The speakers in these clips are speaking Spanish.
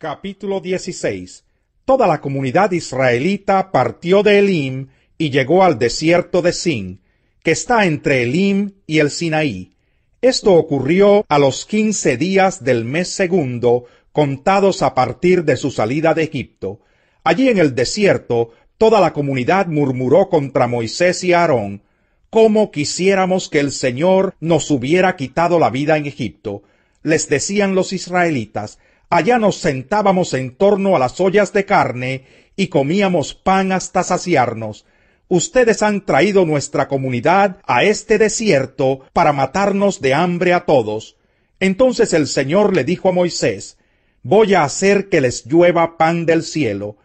Capítulo 16. Toda la comunidad israelita partió de Elim y llegó al desierto de Sin, que está entre Elim y el Sinaí. Esto ocurrió a los 15 días del mes segundo, contados a partir de su salida de Egipto. Allí en el desierto, toda la comunidad murmuró contra Moisés y Aarón: «¿Cómo quisiéramos que el Señor nos hubiera quitado la vida en Egipto?». Les decían los israelitas: «Allá nos sentábamos en torno a las ollas de carne y comíamos pan hasta saciarnos. Ustedes han traído nuestra comunidad a este desierto para matarnos de hambre a todos». Entonces el Señor le dijo a Moisés: «Voy a hacer que les llueva pan del cielo.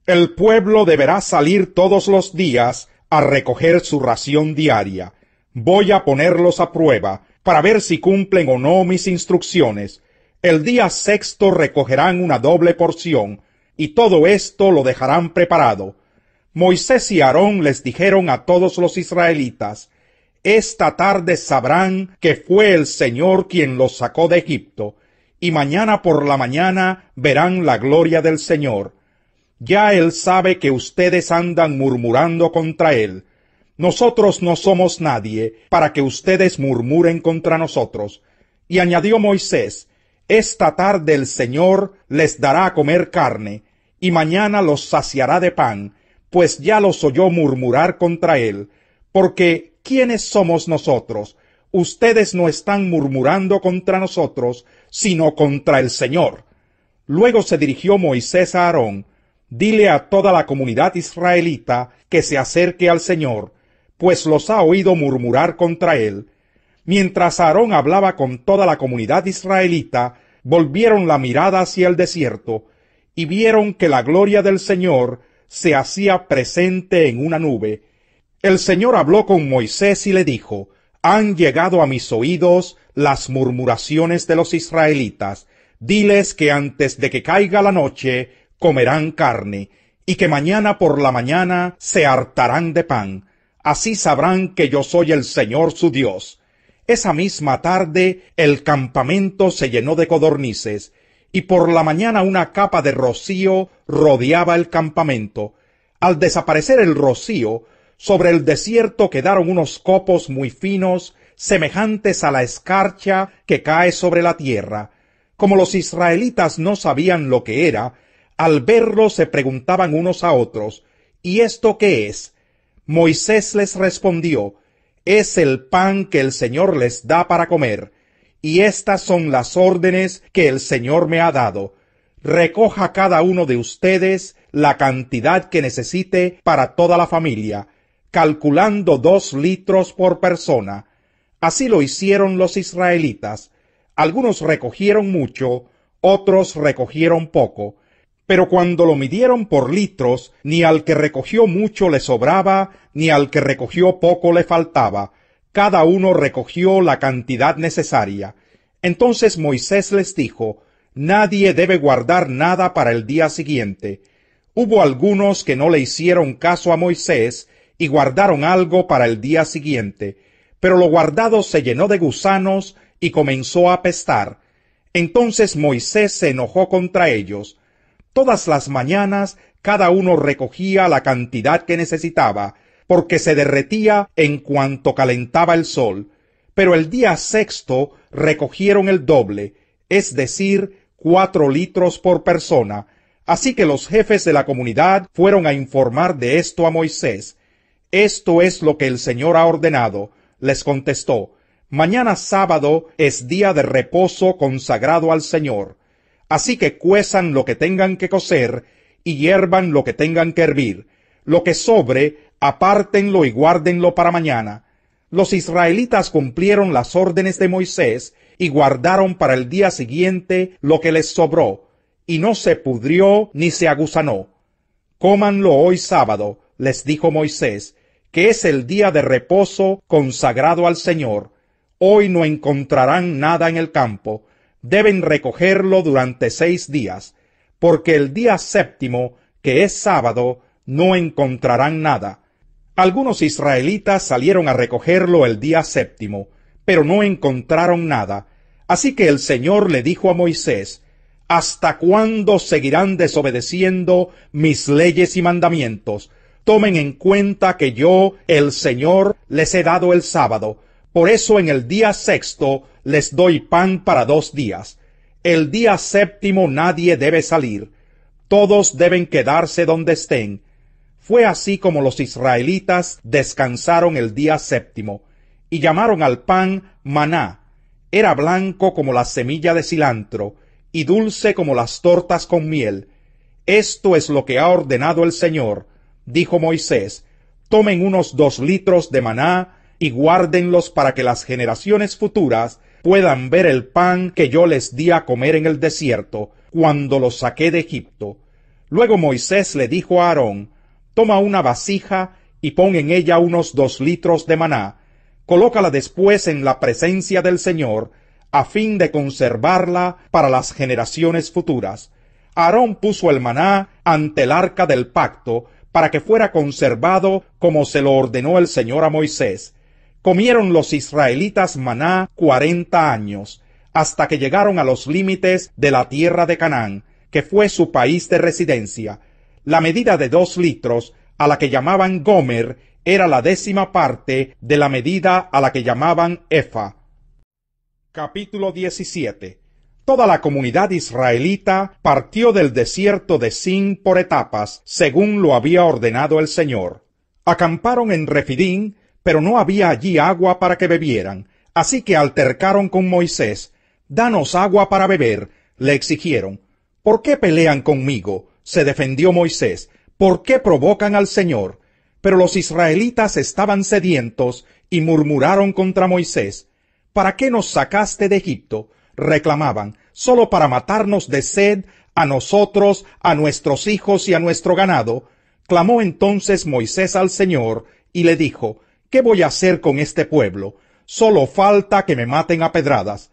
El pueblo deberá salir todos los días a recoger su ración diaria. Voy a ponerlos a prueba para ver si cumplen o no mis instrucciones. El día sexto recogerán una doble porción, y todo esto lo dejarán preparado». Moisés y Aarón les dijeron a todos los israelitas: «Esta tarde sabrán que fue el Señor quien los sacó de Egipto, y mañana por la mañana verán la gloria del Señor. Ya Él sabe que ustedes andan murmurando contra Él. Nosotros no somos nadie para que ustedes murmuren contra nosotros». Y añadió Moisés: «Esta tarde el Señor les dará a comer carne, y mañana los saciará de pan, pues ya los oyó murmurar contra Él. Porque, ¿quiénes somos nosotros? Ustedes no están murmurando contra nosotros, sino contra el Señor». Luego se dirigió Moisés a Aarón: «Dile a toda la comunidad israelita que se acerque al Señor, pues los ha oído murmurar contra Él». Mientras Aarón hablaba con toda la comunidad israelita, volvieron la mirada hacia el desierto, y vieron que la gloria del Señor se hacía presente en una nube. El Señor habló con Moisés y le dijo: «Han llegado a mis oídos las murmuraciones de los israelitas. Diles que antes de que caiga la noche comerán carne, y que mañana por la mañana se hartarán de pan. Así sabrán que yo soy el Señor su Dios». Esa misma tarde el campamento se llenó de codornices, y por la mañana una capa de rocío rodeaba el campamento. Al desaparecer el rocío, sobre el desierto quedaron unos copos muy finos, semejantes a la escarcha que cae sobre la tierra. Como los israelitas no sabían lo que era, al verlo se preguntaban unos a otros: «¿Y esto qué es?». Moisés les respondió: «Es el pan que el Señor les da para comer, y estas son las órdenes que el Señor me ha dado. Recoja cada uno de ustedes la cantidad que necesite para toda la familia, calculando 2 litros por persona». Así lo hicieron los israelitas. Algunos recogieron mucho, otros recogieron poco, pero cuando lo midieron por litros, ni al que recogió mucho le sobraba, ni al que recogió poco le faltaba. Cada uno recogió la cantidad necesaria. Entonces Moisés les dijo: «Nadie debe guardar nada para el día siguiente». Hubo algunos que no le hicieron caso a Moisés y guardaron algo para el día siguiente, pero lo guardado se llenó de gusanos y comenzó a apestar. Entonces Moisés se enojó contra ellos. Todas las mañanas cada uno recogía la cantidad que necesitaba, porque se derretía en cuanto calentaba el sol. Pero el día sexto recogieron el doble, es decir, 4 litros por persona. Así que los jefes de la comunidad fueron a informar de esto a Moisés. «Esto es lo que el Señor ha ordenado», les contestó: «Mañana sábado es día de reposo consagrado al Señor. Así que cuezan lo que tengan que cocer y hiervan lo que tengan que hervir. Lo que sobre, apártenlo y guárdenlo para mañana». Los israelitas cumplieron las órdenes de Moisés y guardaron para el día siguiente lo que les sobró, y no se pudrió ni se agusanó. «Cómanlo hoy sábado», les dijo Moisés, «que es el día de reposo consagrado al Señor. Hoy no encontrarán nada en el campo. Deben recogerlo durante 6 días, porque el día séptimo, que es sábado, no encontrarán nada». Algunos israelitas salieron a recogerlo el día séptimo, pero no encontraron nada. Así que el Señor le dijo a Moisés: ¿Hasta cuándo seguirán desobedeciendo mis leyes y mandamientos? Tomen en cuenta que yo, el Señor, les he dado el sábado. Por eso en el día sexto les doy pan para 2 días. El día séptimo nadie debe salir. Todos deben quedarse donde estén. Fue así como los israelitas descansaron el día séptimo, y llamaron al pan maná. Era blanco como la semilla de cilantro, y dulce como las tortas con miel. Esto es lo que ha ordenado el Señor, dijo Moisés. Tomen unos 2 litros de maná, y guárdenlos para que las generaciones futuras puedan ver el pan que yo les di a comer en el desierto, cuando los saqué de Egipto. Luego Moisés le dijo a Aarón: toma una vasija y pon en ella unos 2 litros de maná. Colócala después en la presencia del Señor, a fin de conservarla para las generaciones futuras. Aarón puso el maná ante el arca del pacto, para que fuera conservado como se lo ordenó el Señor a Moisés. Comieron los israelitas maná 40 años, hasta que llegaron a los límites de la tierra de Canaán, que fue su país de residencia. La medida de 2 litros, a la que llamaban gomer, era la 10ª parte de la medida a la que llamaban efa. Capítulo 17. Toda la comunidad israelita partió del desierto de Sin por etapas, según lo había ordenado el Señor. Acamparon en Refidín, pero no había allí agua para que bebieran, así que altercaron con Moisés. «Danos agua para beber», le exigieron. «¿Por qué pelean conmigo?», se defendió Moisés. «¿Por qué provocan al Señor?». Pero los israelitas estaban sedientos y murmuraron contra Moisés. «¿Para qué nos sacaste de Egipto?», reclamaban, «¿solo para matarnos de sed a nosotros, a nuestros hijos y a nuestro ganado?». Clamó entonces Moisés al Señor y le dijo: «¿Qué voy a hacer con este pueblo? Solo falta que me maten a pedradas».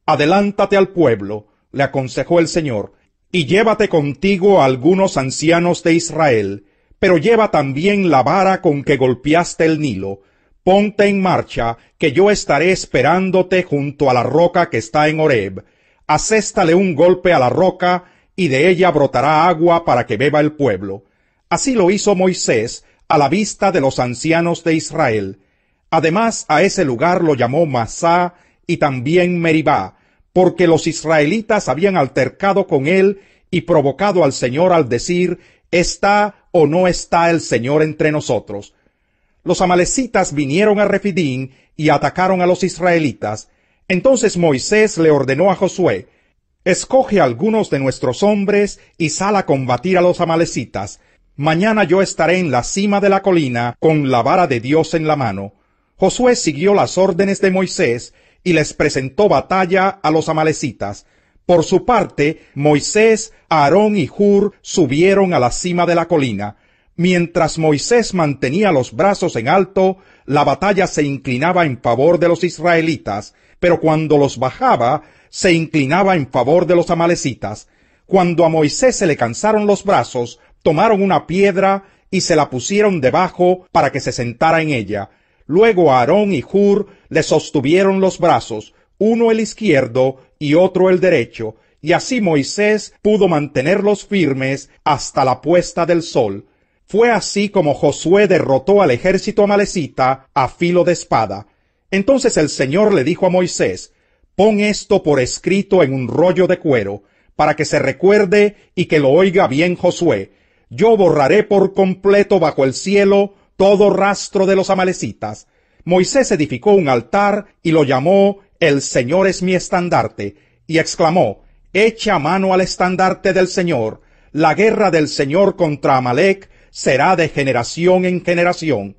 «Adelántate al pueblo», le aconsejó el Señor, «y llévate contigo a algunos ancianos de Israel, pero lleva también la vara con que golpeaste el Nilo. Ponte en marcha, que yo estaré esperándote junto a la roca que está en Horeb. Aséstale un golpe a la roca, y de ella brotará agua para que beba el pueblo». Así lo hizo Moisés a la vista de los ancianos de Israel. Además, a ese lugar lo llamó Masá y también Meribá, porque los israelitas habían altercado con él y provocado al Señor al decir: «¿Está o no está el Señor entre nosotros?». Los amalecitas vinieron a Refidín y atacaron a los israelitas. Entonces Moisés le ordenó a Josué: «Escoge algunos de nuestros hombres y sal a combatir a los amalecitas. Mañana yo estaré en la cima de la colina con la vara de Dios en la mano». Josué siguió las órdenes de Moisés y les presentó batalla a los amalecitas. Por su parte, Moisés, Aarón y Hur subieron a la cima de la colina. Mientras Moisés mantenía los brazos en alto, la batalla se inclinaba en favor de los israelitas, pero cuando los bajaba, se inclinaba en favor de los amalecitas. Cuando a Moisés se le cansaron los brazos, tomaron una piedra y se la pusieron debajo para que se sentara en ella. Luego Aarón y Hur le sostuvieron los brazos, uno el izquierdo y otro el derecho, y así Moisés pudo mantenerlos firmes hasta la puesta del sol. Fue así como Josué derrotó al ejército amalecita a filo de espada. Entonces el Señor le dijo a Moisés: «Pon esto por escrito en un rollo de cuero, para que se recuerde y que lo oiga bien Josué. Yo borraré por completo bajo el cielo todo rastro de los amalecitas». Moisés edificó un altar y lo llamó «El Señor es mi estandarte», y exclamó: «Echa mano al estandarte del Señor. La guerra del Señor contra Amalec será de generación en generación».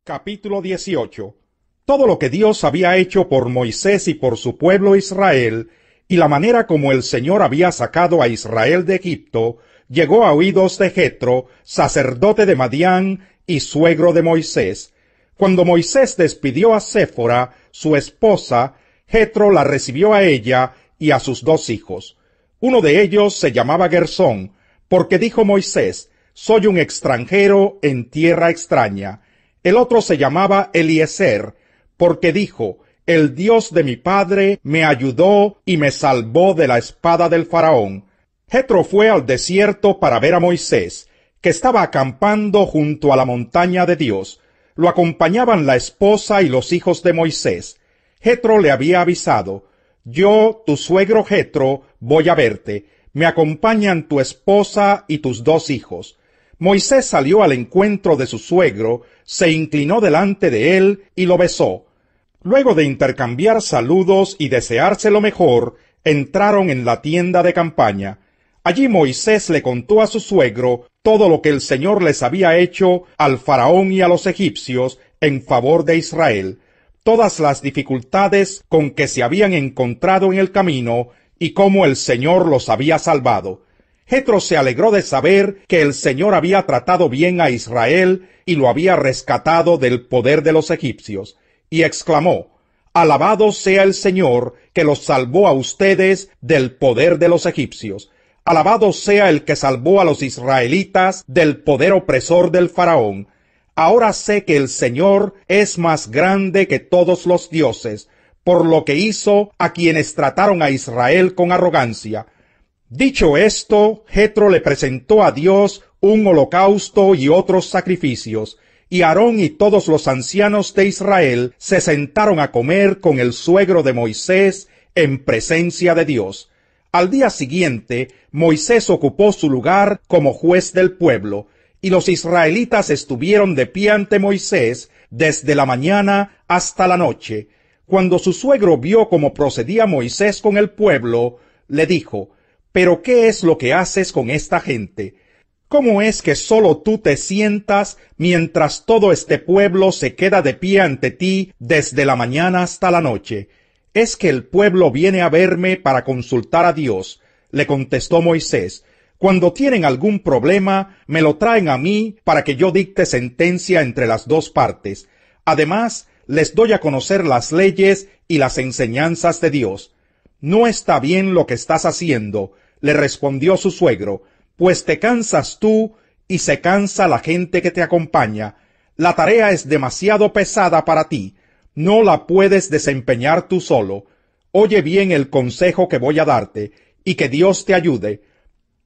Capítulo 18. Todo lo que Dios había hecho por Moisés y por su pueblo Israel, y la manera como el Señor había sacado a Israel de Egipto, llegó a oídos de Jetro, sacerdote de Madián y suegro de Moisés. Cuando Moisés despidió a Séfora, su esposa, Jetro la recibió a ella y a sus 2 hijos. Uno de ellos se llamaba Gersón, porque dijo Moisés: «Soy un extranjero en tierra extraña». El otro se llamaba Eliezer, porque dijo: el Dios de mi padre me ayudó y me salvó de la espada del faraón. Jetro fue al desierto para ver a Moisés, que estaba acampando junto a la montaña de Dios. Lo acompañaban la esposa y los hijos de Moisés. Jetro le había avisado: yo, tu suegro Jetro, voy a verte. Me acompañan tu esposa y tus 2 hijos. Moisés salió al encuentro de su suegro, se inclinó delante de él y lo besó. Luego de intercambiar saludos y desearse lo mejor, entraron en la tienda de campaña. Allí Moisés le contó a su suegro todo lo que el Señor les había hecho al faraón y a los egipcios en favor de Israel, todas las dificultades con que se habían encontrado en el camino y cómo el Señor los había salvado. Jetro se alegró de saber que el Señor había tratado bien a Israel y lo había rescatado del poder de los egipcios, y exclamó: alabado sea el Señor que los salvó a ustedes del poder de los egipcios. Alabado sea el que salvó a los israelitas del poder opresor del faraón. Ahora sé que el Señor es más grande que todos los dioses, por lo que hizo a quienes trataron a Israel con arrogancia. Dicho esto, Jetro le presentó a Dios un holocausto y otros sacrificios, y Aarón y todos los ancianos de Israel se sentaron a comer con el suegro de Moisés en presencia de Dios. Al día siguiente, Moisés ocupó su lugar como juez del pueblo, y los israelitas estuvieron de pie ante Moisés desde la mañana hasta la noche. Cuando su suegro vio cómo procedía Moisés con el pueblo, le dijo: ¿pero qué es lo que haces con esta gente? ¿Cómo es que sólo tú te sientas mientras todo este pueblo se queda de pie ante ti desde la mañana hasta la noche? Es que el pueblo viene a verme para consultar a Dios, le contestó Moisés. Cuando tienen algún problema, me lo traen a mí para que yo dicte sentencia entre las 2 partes. Además, les doy a conocer las leyes y las enseñanzas de Dios. No está bien lo que estás haciendo, le respondió su suegro, pues te cansas tú y se cansa la gente que te acompaña. La tarea es demasiado pesada para ti. No la puedes desempeñar tú solo. Oye bien el consejo que voy a darte, y que Dios te ayude.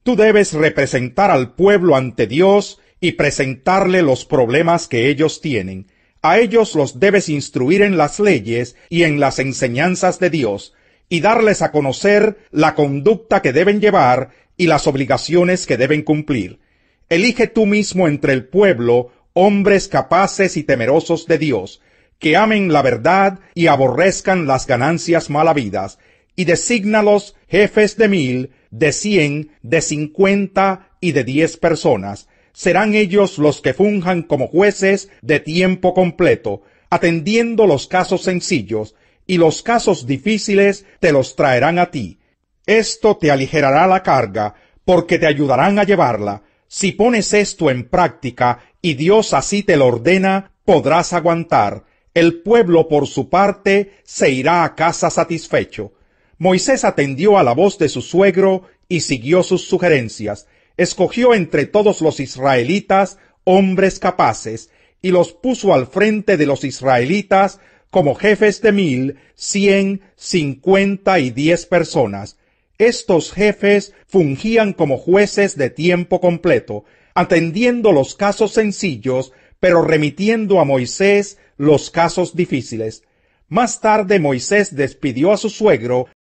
Tú debes representar al pueblo ante Dios y presentarle los problemas que ellos tienen. A ellos los debes instruir en las leyes y en las enseñanzas de Dios, y darles a conocer la conducta que deben llevar y las obligaciones que deben cumplir. Elige tú mismo entre el pueblo hombres capaces y temerosos de Dios, que amen la verdad y aborrezcan las ganancias mal habidas, y desígnalos jefes de 1000, de 100, de 50 y de 10 personas. Serán ellos los que funjan como jueces de tiempo completo, atendiendo los casos sencillos, y los casos difíciles te los traerán a ti. Esto te aligerará la carga, porque te ayudarán a llevarla. Si pones esto en práctica, y Dios así te lo ordena, podrás aguantar. El pueblo, por su parte, se irá a casa satisfecho. Moisés atendió a la voz de su suegro y siguió sus sugerencias. Escogió entre todos los israelitas hombres capaces, y los puso al frente de los israelitas como jefes de 1000, 100, 50 y 10 personas. Estos jefes fungían como jueces de tiempo completo, atendiendo los casos sencillos, pero remitiendo a Moisés los casos difíciles. Más tarde Moisés despidió a su suegro